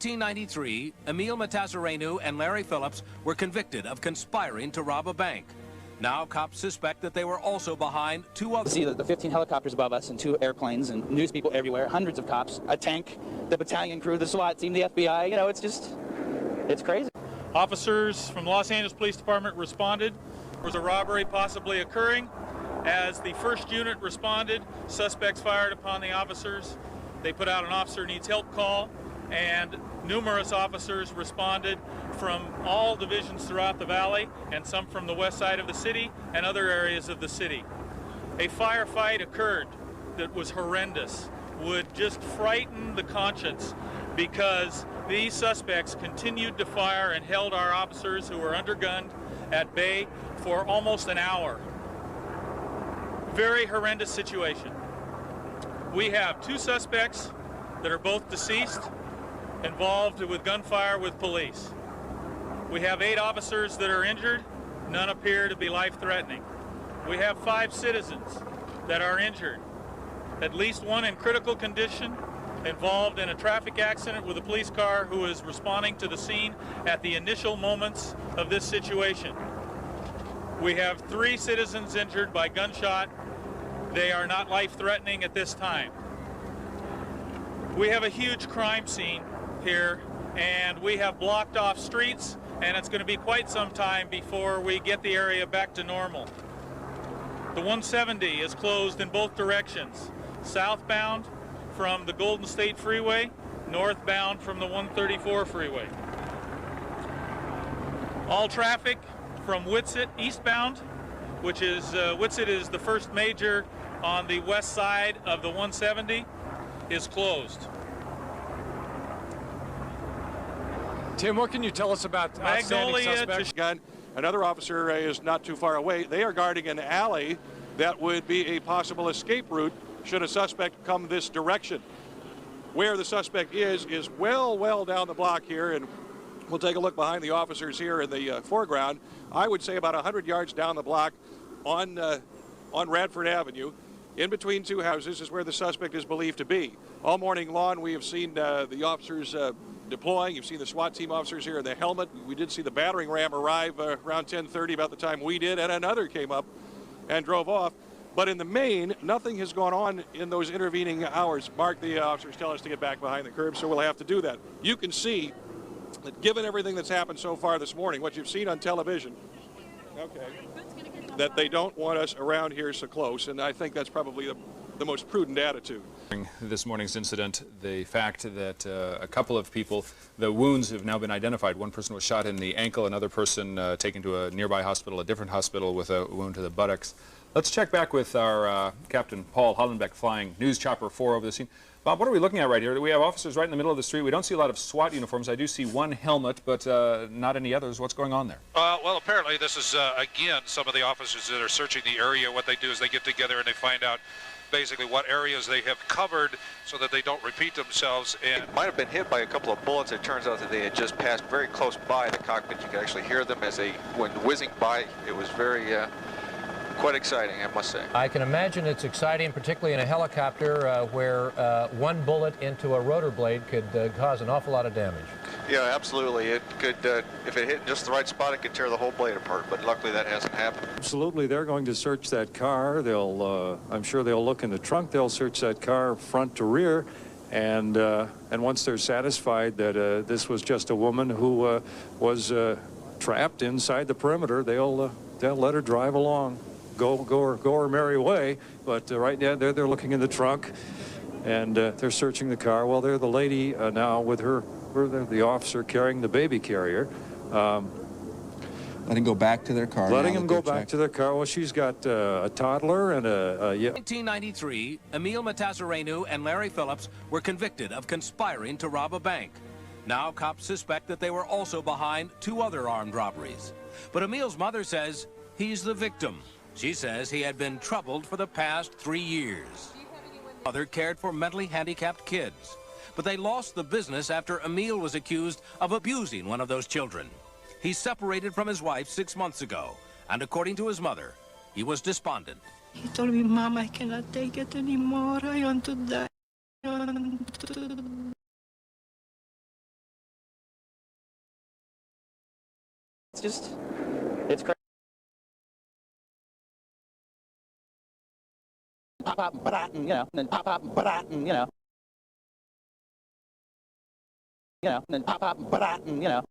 1993, Emil Matazarenu and Larry Phillips were convicted of conspiring to rob a bank. Now cops suspect that they were also behind two others. See the 15 helicopters above us and 2 airplanes and news people everywhere, hundreds of cops, a tank, the battalion crew, the SWAT team, the FBI. You know, it's crazy. Officers from the Los Angeles Police Department responded. There was a robbery possibly occurring. As the first unit responded, suspects fired upon the officers. They put out an officer needs help call, and numerous officers responded from all divisions throughout the valley and some from the west side of the city and other areas of the city. A firefight occurred that was horrendous, would just frighten the conscience, because these suspects continued to fire and held our officers who were undergunned at bay for almost an hour. Very horrendous situation. We have 2 suspects that are both deceased, involved with gunfire with police. We have 8 officers that are injured. None appear to be life-threatening. We have 5 citizens that are injured, at least 1 in critical condition, involved in a traffic accident with a police car who is responding to the scene at the initial moments of this situation. We have 3 citizens injured by gunshot. They are not life-threatening at this time. We have a huge crime scene here, and we have blocked off streets, and it's going to be quite some time before we get the area back to normal. The 170 is closed in both directions, southbound from the Golden State Freeway, northbound from the 134 freeway. All traffic from Whitsett eastbound, which is Whitsett is the first major on the west side of the 170, is closed. Tim, what can you tell us about outstanding suspects? Another officer is not too far away. They are guarding an alley that would be a possible escape route should a suspect come this direction. Where the suspect is well down the block here, and we'll take a look behind the officers here in the foreground. I would say about 100 yards down the block on Radford Avenue. In between 2 houses is where the suspect is believed to be. All morning long, we have seen the officers deploying. You've seen the SWAT team officers here in the helmet. We did see the battering ram arrive around 10:30, about the time we did, and another came up and drove off. But in the main, nothing has gone on in those intervening hours. Mark, the officers tell us to get back behind the curb, so we'll have to do that. You can see that given everything that's happened so far this morning, what you've seen on television, that they don't want us around here so close, and I think that's probably the most prudent attitude. This morning's incident, the fact that a couple of people, the wounds have now been identified. One person was shot in the ankle, another person taken to a nearby hospital, a different hospital, with a wound to the buttocks. Let's check back with our Captain Paul Hollenbeck flying News Chopper 4 over the scene. Bob, what are we looking at right here? We have officers right in the middle of the street. We don't see a lot of SWAT uniforms. I do see 1 helmet, but not any others. What's going on there? Well, apparently this is, again, some of the officers that are searching the area. What they do is they get together and they find out basically what areas they have covered so that they don't repeat themselves. And it might have been hit by a couple of bullets. It turns out that they had just passed very close by the cockpit. You could actually hear them as they went whizzing by. It was very quite exciting, I must say. I can imagine it's exciting, particularly in a helicopter where 1 bullet into a rotor blade could cause an awful lot of damage. Yeah, absolutely. It could, if it hit in just the right spot, it could tear the whole blade apart, but luckily that hasn't happened. Absolutely. They're going to search that car. They'll, I'm sure they'll look in the trunk. They'll search that car front to rear. And once they're satisfied that this was just a woman who was trapped inside the perimeter, they'll let her drive along. Go her merry way, but right now they're looking in the trunk, and they're searching the car. Well, they're the lady now with the officer carrying the baby carrier. Letting go back to their car. Letting them go back to their car. Well, she's got a toddler and yeah. 1993, Emil Matazarenu and Larry Phillips were convicted of conspiring to rob a bank. Now cops suspect that they were also behind 2 other armed robberies. But Emil's mother says he's the victim. She says he had been troubled for the past 3 years. Mother cared for mentally handicapped kids, but they lost the business after Emil was accused of abusing one of those children. He separated from his wife 6 months ago, and according to his mother, he was despondent. He told me, Mom, I cannot take it anymore. I want to die. It's just, it's crazy. Pop, pop, ba-da, you know, and then pop, pop, ba-da, you know. You know, and then pop, pop, ba-da, you know.